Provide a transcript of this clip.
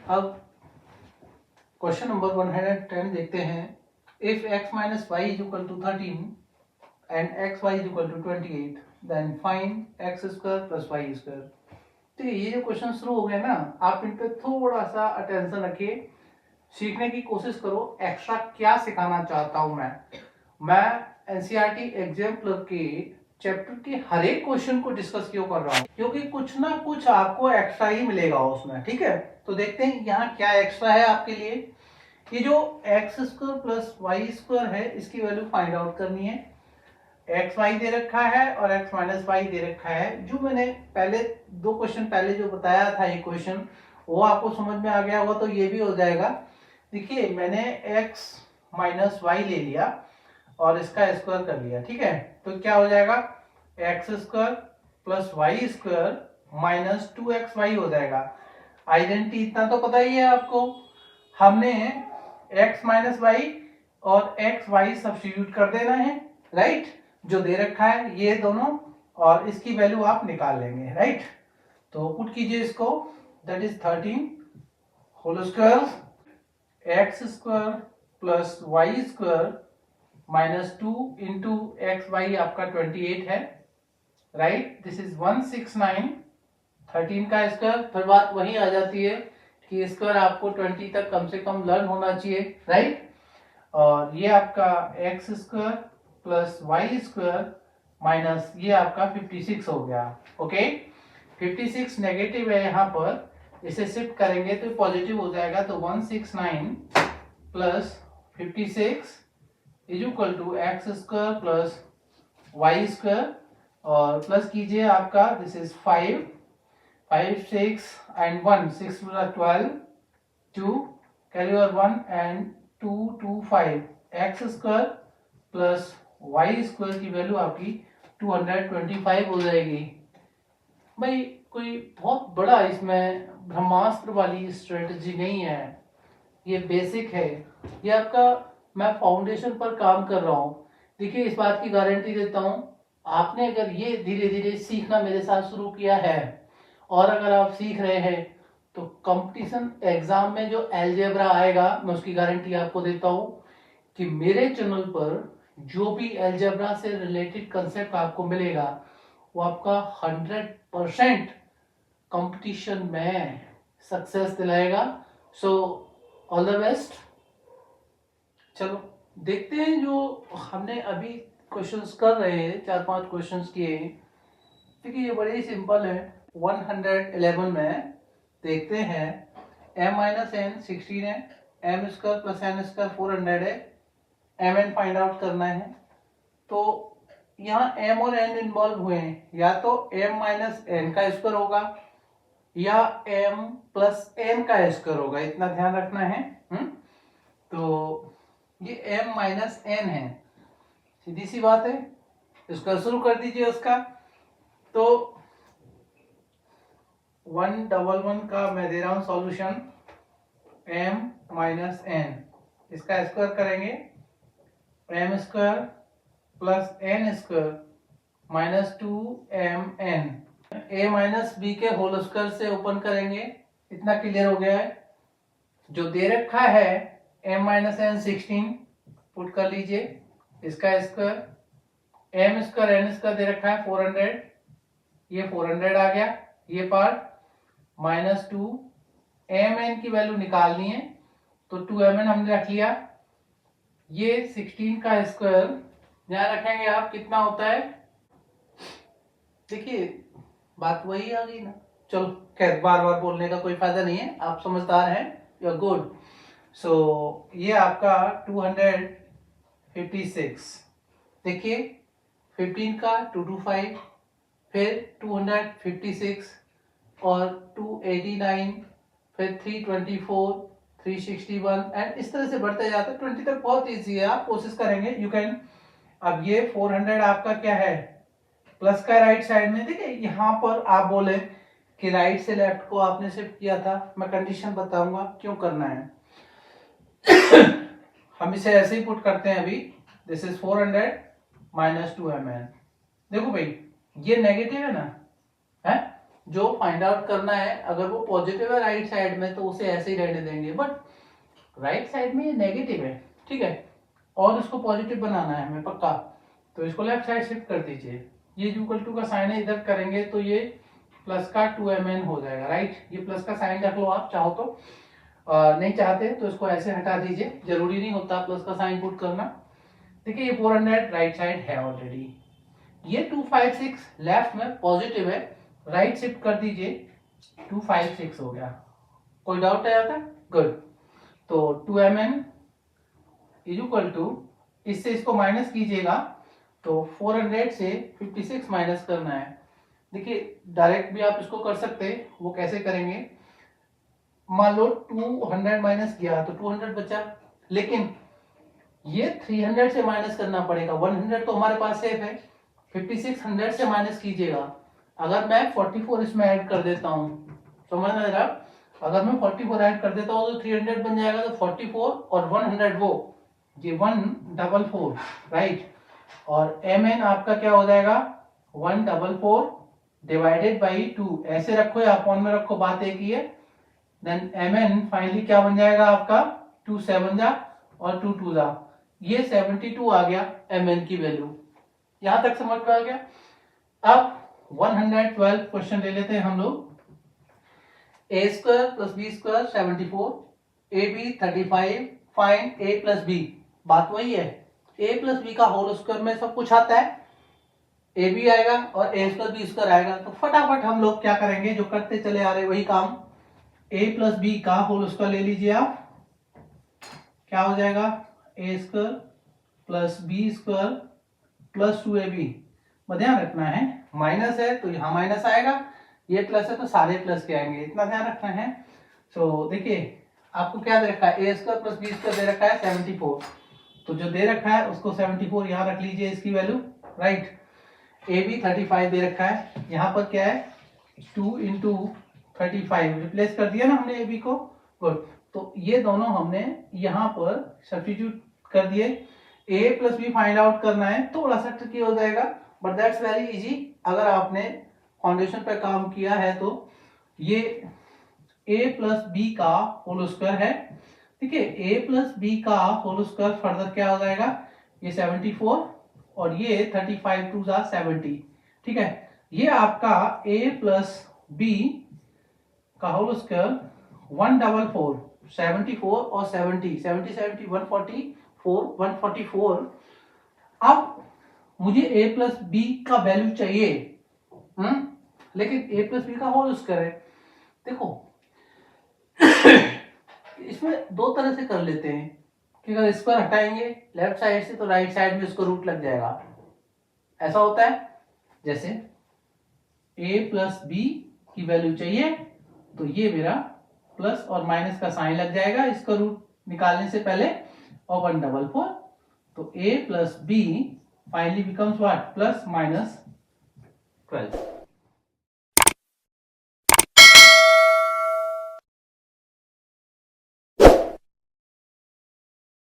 अब question number 110 देखते हैं। If x minus y is equal to 13 and x y is equal to 28 then find x square plus y square. तो ये जो question शुरू हो गए ना, आप इन पे थोड़ा सा अटेंशन रखिए, सीखने की कोशिश करो। एक्स्ट्रा क्या सिखाना चाहता हूं मैं एनसीईआरटी एग्जाम क्लर्क के चैप्टर के हर एक क्वेश्चन को डिस्कस क्यों कर रहा हूँ, क्योंकि कुछ ना कुछ आपको एक्स्ट्रा ही मिलेगा उसमें। ठीक है, तो देखते हैं यहाँ क्या एक्स्ट्रा है आपके लिए। ये जो x square plus y square है, इसकी वैल्यू फाइंड आउट करनी है। एक्स वाई दे रखा है और एक्स माइनस वाई दे रखा है। जो मैंने पहले दो क्वेश्चन पहले जो बताया था, ये क्वेश्चन वो आपको समझ में आ गया होगा, तो ये भी हो जाएगा। देखिए, मैंने एक्स माइनस वाई ले लिया और इसका स्क्वायर कर लिया। ठीक है, तो क्या हो जाएगा, x square plus y square minus 2xy हो जाएगा। आइडेंटिटी इतना तो पता ही है आपको, हमने x माइनस वाई और एक्स वाई सब्स्टिट्यूट कर देना है, राइट। जो दे रखा है ये दोनों, और इसकी वैल्यू आप निकाल लेंगे, राइट। तो पुट कीजिए इसको, that is 13 whole square x square plus y square minus 2 into x y आपका 28 है, राइट। This is 169। 13 का स्क्वायर, फिर बात वही आ जाती है कि स्क्वायर आपको 20 तक कम से कम लर्न होना चाहिए, राइट। और ये आपका x square plus y square minus ये आपका 56 हो गया। ओके, 56 नेगेटिव है यहाँ पर, इसे शिफ्ट करेंगे तो पॉजिटिव हो जाएगा। तो 169 plus 56 is equal to x square plus y square, और प्लस कीजिए आपका, this is 5 6 and 1 6 plus 12 2 carry over 1 and 2 2 5 x square plus y square की वैल्यू आपकी 225 हो जाएगी। भाई कोई बहुत बड़ा इसमें ब्रह्मास्त्र वाली स्ट्रेटजी नहीं है, ये बेसिक है। ये आपका, मैं फाउंडेशन पर काम कर रहा हूँ। देखिए, इस बात की गारंटी देता हूँ, आपने अगर ये धीरे धीरे सीखना मेरे साथ शुरू किया है और अगर आप सीख रहे हैं, तो कंपटीशन एग्जाम में जो अलजेब्रा आएगा, मैं उसकी गारंटी आपको देता हूं कि मेरे चैनल पर जो भी अलजेब्रा से रिलेटेड कंसेप्ट आपको मिलेगा, वो आपका 100% कंपटीशन में सक्सेस दिलाएगा। So all the best. चलो देखते हैं, जो हमने अभी क्वेश्चंस कर रहे हैं, 4-5 क्वेश्चंस किए। देखिए, ये बड़े ही सिंपल है। 111 में देखते हैं, m माइनस एन 16 है, m square plus n square 400 है, एम एन फाइंड आउट करना है। तो यहाँ m और n इन्वॉल्व हुए हैं, या तो m माइनस एन का स्क्वायर होगा या m प्लस n का स्क्वायर होगा, इतना ध्यान रखना है। तो ये m माइनस एन है, सीधी सी बात है। इसका शुरू कर दीजिए उसका। तो 111 का मैं दे रहा हूं सॉल्यूशन, m माइनस एन, इसका स्क्वायर करेंगे, m स्क्वायर plus n square minus 2mn, a minus b के होल स्क्वायर से ओपन करेंगे। इतना क्लियर हो गया है। जो दे रखा है m माइनस एन 16, पुट कर लीजिए, इसका square, m square n square दे रखा है 400, ये 400 आ गया, ये पार्ट माइनस 2 mn की वैल्यू निकालनी है, तो 2mn हमने रख लिया। ये 16 का स्क्वायर ध्यान रखेंगे आप कितना होता है। देखिए, बात वही आ गई ना। चलो खैर, बार बार बोलने का कोई फायदा नहीं है, आप समझदार हैं, यू आर गुड। सो ये आपका 256। देखिए, 15 का 225, फिर 256 और 289, फिर 324, 361 एंड इस तरह से बढ़ते जाते हैं। 20 तक बहुत इजी है, आप कोशिश करेंगे यू कैन। अब ये 400 आपका क्या है, प्लस का राइट साइड में। देखिए, यहाँ पर आप बोले कि राइट से लेफ्ट को आपने शिफ्ट किया था, मैं कंडीशन बताऊंगा क्यों करना है। हम इसे ऐसे ही पुट करते हैं अभी, दिस इज 400 माइनस 2mn। देखो भाई, ये नेगेटिव है ना, है जो फाइंड आउट करना है, अगर वो पॉजिटिव है राइट साइड में तो उसे ऐसे ही रहने देंगे, बट राइट साइड में ये नेगेटिव है, ठीक है, और इसको पॉजिटिव बनाना है हमें पक्का, तो इसको लेफ्ट साइड शिफ्ट कर दीजिए। ये इक्वल टू का साइन है, इधर करेंगे तो ये प्लस का 2mn हो जाएगा, राइट। ये प्लस का साइन रख लो आप चाहो तो, नहीं चाहते तो इसको ऐसे हटा दीजिए, जरूरी नहीं होता प्लस का साइन पुट करना। देखिए ये 400 राइट साइड है ऑलरेडी, ये 256 लेफ्ट में पॉजिटिव है, राइट शिफ्ट कर दीजिए, 256 हो गया। कोई डाउट है यहाँ तक? गुड। तो 2mn इज इक्वल टू, इससे इसको माइनस कीजिएगा तो 400 से 56 माइनस करना है। देखिए डायरेक्ट भी आप इसको कर सकते हैं, वो कैसे करेंगे, मान लो 200 माइनस किया तो 200 बचा, लेकिन ये 300 से माइनस करना पड़ेगा, 100 तो हमारे पास सेफ है, 56 100 से माइनस कीजिएगा। अगर मैं 44 इसमें ऐड कर देता हूँ, समझ में आ रहा, अगर मैं 44 ऐड कर देता हूँ तो 300 बन जाएगा, तो 44 और 100 वो, ये 144, राइट। और mn आपका क्या हो जाएगा, 144 डिवाइडेड बाई 2, ऐसे रखो या अपॉन में रखो, बात एक ही है। देन mn फाइनली क्या बन जाएगा आपका, 2 7 जा और 2 2 जा, ये 72 आ गया mn की वैल्यू। यहां तक समझ में आ गया। अब 112 क्वेश्चन ले लेते हैं हम लोग। a square plus b square 74, ab 35, find a plus b. बात वही है, a प्लस बी का होल स्क्वायर में सब कुछ आता है, ए बी आएगा और ए स्क्वायर बी स्क्वायर आएगा। तो फटाफट हम लोग क्या करेंगे, जो करते चले आ रहे वही काम, a प्लस बी का होल स्क्वायर ले लीजिए आप, क्या हो जाएगा, a square plus b square plus 2ab। ध्यान रखना है माइनस है तो यहाँ माइनस आएगा, ये प्लस है तो सारे प्लस के आएंगे, इतना ध्यान रखना है। तो देखिए आपको क्या दे रखा है, ए स्क्वायर प्लस बी स्क्वायर दे रखा है 74, तो जो दे रखा है उसको 74 यहाँ रख लीजिए इसकी वैल्यू, राइट। ए बी 35 दे रखा है, यहाँ पर क्या है 2 इंटू 35, रिप्लेस कर दिया ना हमने ए बी को, गुड। तो ये दोनों हमने यहाँ पर सब्स्टिट्यूट कर दिए। ए प्लस बी फाइंड आउट करना है, थोड़ा सा ट्रिकी हो जाएगा बट दैट्स वेरी इजी, अगर आपने फाउंडेशन पे काम किया है तो। ये a प्लस बी का होल स्क्वायर है, ठीक है, a प्लस बी का होल स्क्वायर फर्दर क्या हो जाएगा, ये 74 और ये 35 टू जा 70, ठीक है। ये आपका a प्लस बी का होल स्क्वायर 144, 74 और 70, 70 70 144 144। अब मुझे a प्लस बी का वैल्यू चाहिए, लेकिन a प्लस बी का होल स्क्वायर है। देखो इसमें दो तरह से कर लेते हैं कि अगर स्क्वायर हटाएंगे लेफ्ट साइड से तो राइट साइड में इसको रूट लग जाएगा, ऐसा होता है। जैसे a प्लस बी की वैल्यू चाहिए तो ये मेरा प्लस और माइनस का साइन लग जाएगा इसका रूट निकालने से पहले, और 144, तो a plus b finally becomes what, plus minus 12।